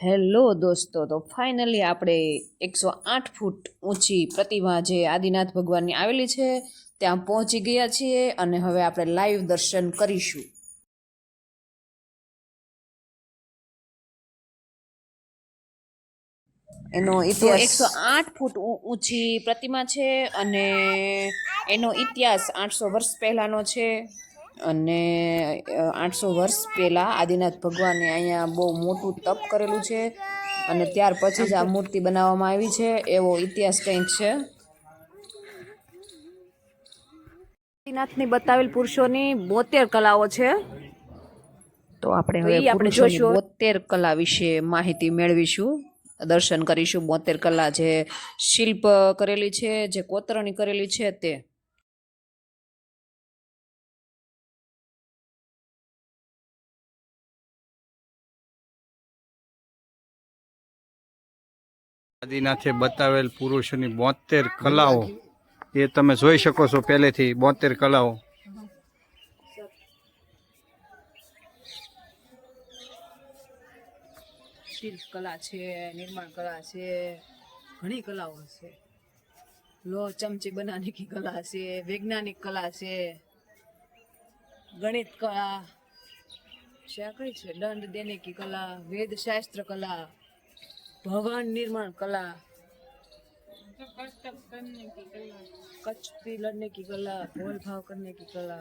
Hello દોસ્તો, તો finally આપણે 108 ફૂટ ઊંચી પ્રતિમા જે આદિનાથ ભગવાનની આવેલી છે ત્યાં પહોંચી ગયા છીએ અને હવે આપણે લાઈવ દર્શન કરીશું. એનો ઇતિહાસ 108 ફૂટ ઊંચી પ્રતિમા છે અને એનો ઇતિહાસ 800 વર્ષ પહેલાંનો છે. અને 800 વર્ષ પહેલાં આદિનાથ ભગવાને અહીંયા બહુ મોટું તપ કરેલું છે અને ત્યાર પછી જ આ મૂર્તિ બનાવવામાં આવી છે, એવો ઇતિહાસ કંઈક છે. આદિનાથની બતાવેલ પુરુષોની 72 કલાઓ છે. તો આપણે હવે જોઈશું 72 કલા વિશે માહિતી મેળવીશું, દર્શન કરીશું. 72 કલા જે શિલ્પ કરેલી છે, જે કોતરણી કરેલી છે તે. આદિનાથે બતાવેલ પુરુષોની 72 કલાઓ એ તમે જોઈ શકો છો. પહેલેથી 72 કલાઓ. શિલ્પ કલા છે, નિર્માણ કલા છે, ઘણી કલાઓ છે. લોહ ચમચી બનાने की कला છે, વૈજ્ઞાનિક કલા છે, ગણિત કલા છે, કઈ છે, દંડ દેने की कला, वेद शास्त्र कला, भवन निर्माण कला, कच्छ पे लड़ने की कला, भोल भाव करने की कला.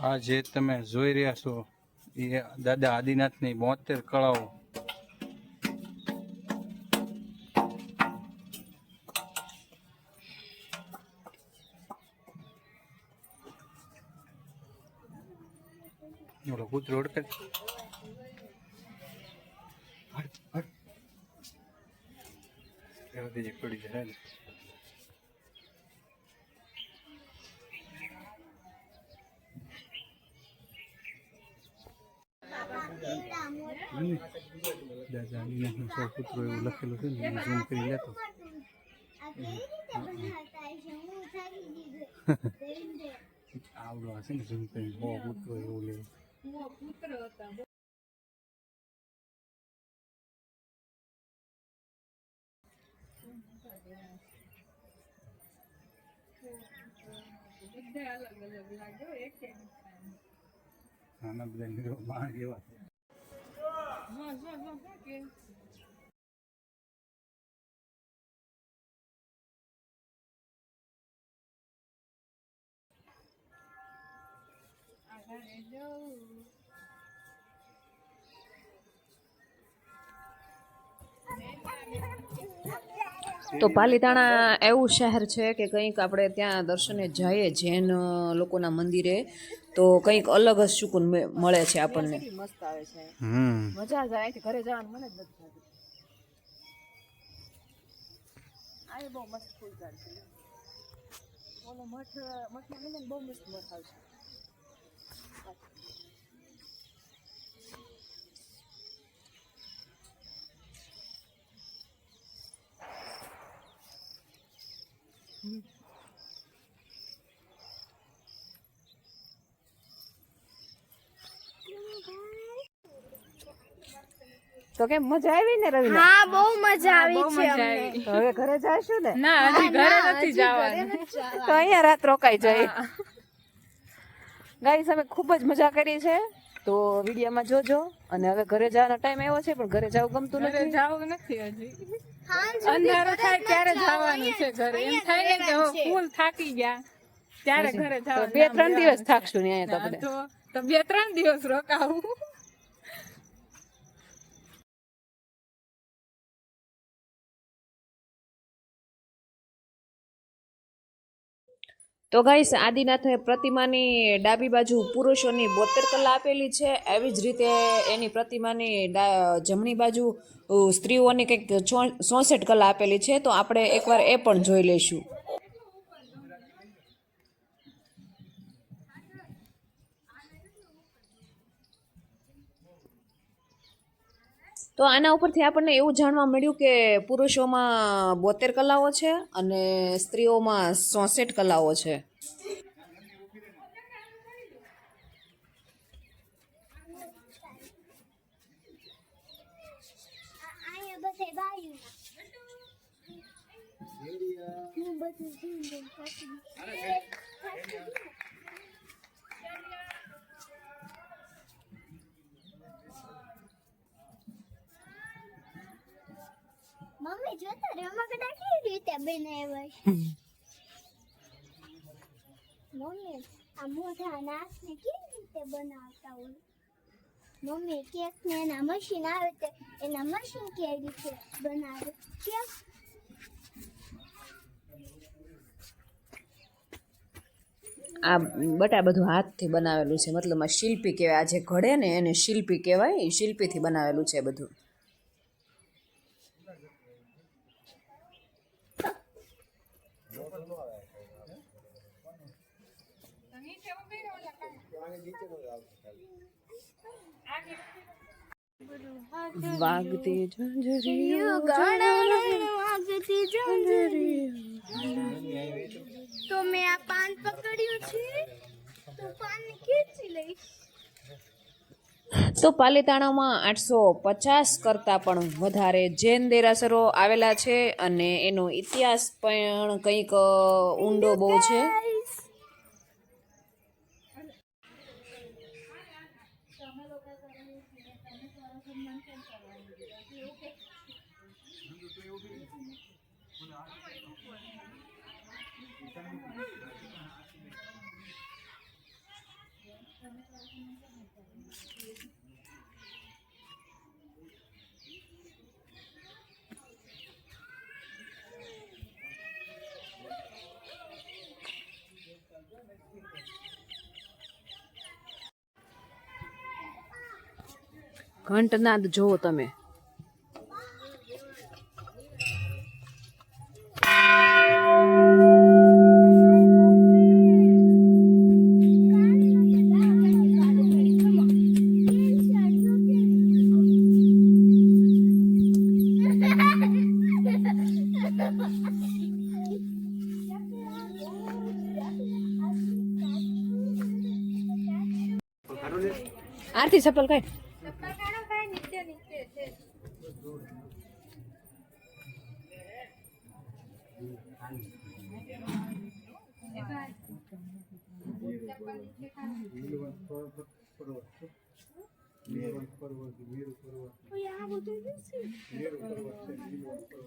આ જે તમે જોઈ રહ્યા છો એ દાદા આદિનાથની 72 કળાઓ. ઓલો કૂતરો ઓળખે પડી જાય. દાદા આદિનાથનો સો પુત્રો એવું લખેલું છે ને, ઝૂમ કરી લેતો. આવડો હશે ને ઝૂમ કરી, સો પુત્રો એવું લેવું. આના બધા નિર્માણ જેવા છે. તો પાલીતાણા એવું શહેર છે કે કંઈક આપણે ત્યાં દર્શને જઈએ જૈન લોકોના મંદિરે, તો કંઈક અલગ જ સુકૂન મળે છે આપણને. મસ્ત આવે છે, મજા જ આવે. ઘરે જવાનું મને જ નથી થતું. આ બહુ મસ્ત ફૂલ ઝાડ છે. ઓલો મઠમાં બહુ મસ્ત મઠ આવશે. તો કેમ મજા આવી ને રવિના? હા બહુ મજા આવી છે અમને. તો હવે ઘરે જાશું ને? ના હજી ઘરે નથી જવાનું. તો અહીંયા રાત રોકાઈ જાય. ગાઈસ અમે ખૂબ જ મજા કરી છે, તો વિડીયોમાં જોજો. અને હવે ઘરે જવાનો ટાઈમ આવ્યો છે, પણ ઘરે જવું ગમતું ઘરે નથી. જવું નથી હજી. અંધારું થાય ત્યારે જવાનું છે ઘરે. એમ થાય ને કે હવે ફૂલ થાકી ગયા ત્યારે ઘરે તો જવાનું. 2-3 દિવસ થાકશું ને અહીંયા તો આપણે. તો 2-3 દિવસ રોકાવું. તો ગાઈસ આદિનાથે પ્રતિમાની ડાબી બાજુ પુરુષોની 72 કલા આપેલી છે, એવી જ રીતે એની પ્રતિમાની જમણી બાજુ સ્ત્રીઓની કંઈક 64 કલા આપેલી છે. તો આપણે એકવાર એ પણ જોઈ લઈશું. તો આના ઉપરથી આપણને એવું જાણવા મળ્યું કે પુરુષોમાં 72 કલાઓ છે અને સ્ત્રીઓમાં 64 કલાઓ છે. અહીંયા બધે બાયું હું બધું જોઈને મમ્મી જોતા રમકડા કેવી રીતે બનાવ્યા છે. મમ્મી આ મોઢા નાકને કેવી રીતે બનાવતા હોય. મમ્મી કેક ને એના મશીન આવે તે એના મશીન કેવી રીતે બનાવે કેમ. આ બટા બધું હાથથી બનાવેલું છે, મતલબ આ શિલ્પી કહેવાય. આ જે ઘડે ને એને શિલ્પી કહેવાય. એ શિલ્પીથી બનાવેલું છે બધું. વાગતી ઝંઝરીઓ વાગતી ઝંઝરી. તો મેં આ પાન પકડ્યું છે તો પાન ખેંચી લઈશ. તો પાલીતાણામાં 850 કરતાં પણ વધારે જૈન દેરાસરો આવેલા છે અને એનો ઇતિહાસ પણ કંઈક ઊંડો બહુ છે. ઘંટનાદ જોવો તમે. આરતી ચપ્પલ કાઢ.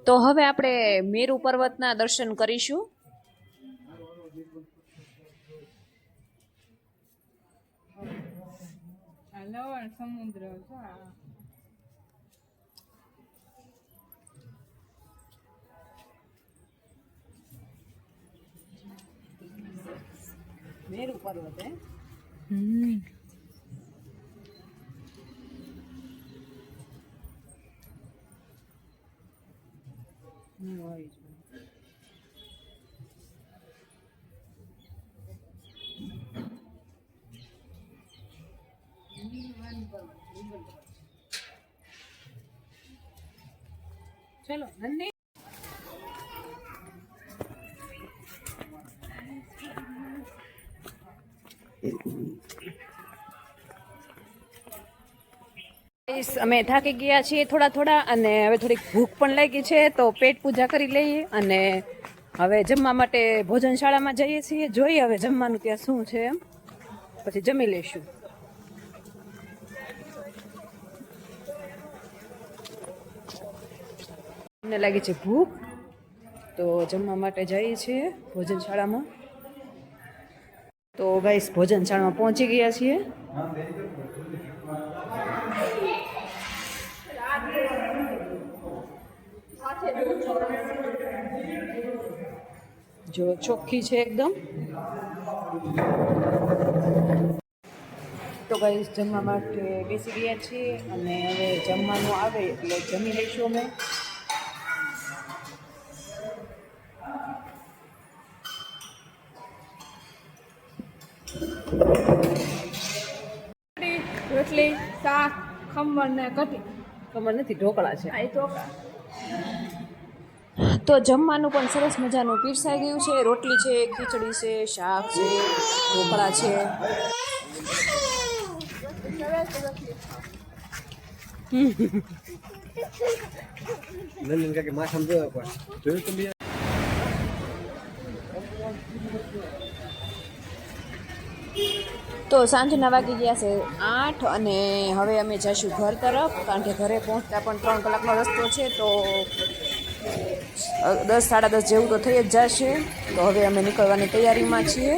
તો હવે આપણે મેરુ પર્વતના દર્શન કરીશું. આ લવણ સમુદ્ર છે આ. મેરુ પર્વત હે. ચલો નંદી. અમે થાકી ગયા છીએ થોડા અને હવે થોડીક ભૂખ પણ લાગી છે તો પેટ પૂજા કરી લઈએ અને હવે જમવા માટે ભોજનશાળામાં જઈએ છીએ. જોઈએ હવે જમવાનું ત્યાં શું છે એમ, પછી જમી લઈશું. અમને લાગી છે ભૂખ તો જમવા માટે જઈએ છીએ ભોજનશાળામાં. તો ગાઈસ ભોજનશાળામાં પહોંચી ગયા છીએ. જો ચોખ્ખી છે એકદમ. તો ગાઈસ જમવા માટે બેસી ગયા છીએ અને હવે જમવાનું આવે એટલે જમી લઈશું અમે. રોટલી, શાક, ખમણ ને કઢી. ખબર નથી, ઢોકળા છે. આ ચોખા. તો જમવાનું પણ સરસ મજાનું પીરસાઈ ગયું છે. રોટલી છે, ખીચડી છે, શાક છે, ઢોકળા છે. તો સાંજના વાગી ગયા છે 8 અને હવે અમે જઈશું ઘર તરફ, કારણ કે ઘરે પહોંચતા પણ 3 કલાકનો રસ્તો છે. તો 10 સાડા 10 જેવું તો થઈ જ જશે. તો હવે અમે નીકળવાની તૈયારીમાં છીએ.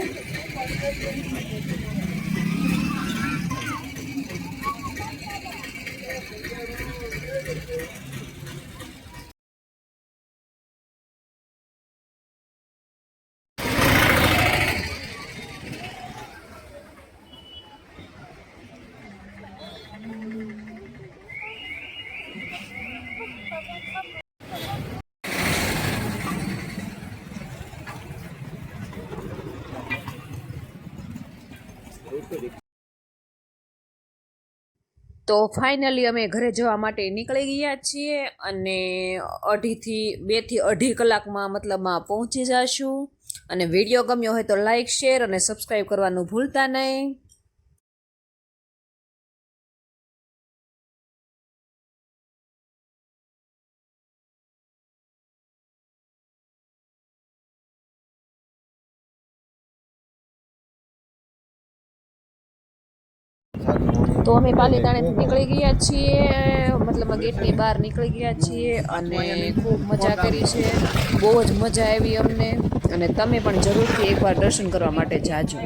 તો ફાઇનલી અમે ઘરે જવા માટે નીકળી ગયા છીએ અને 2 થી 2.5 કલાકમાં મતલબમાં પહોંચી જશું. અને વિડીયો ગમ્યો હોય તો લાઈક, શેર અને સબસ્ક્રાઈબ કરવાનું ભૂલતા નહીં. તો અમે પાલીતાણાથી નીકળી ગયા છીએ, મતલબ ગેટની બહાર નીકળી ગયા છીએ અને ખૂબ મજા કરી છે. બહુ જ મજા આવી અમને અને તમે પણ જરૂરથી એકવાર દર્શન કરવા માટે જાજો.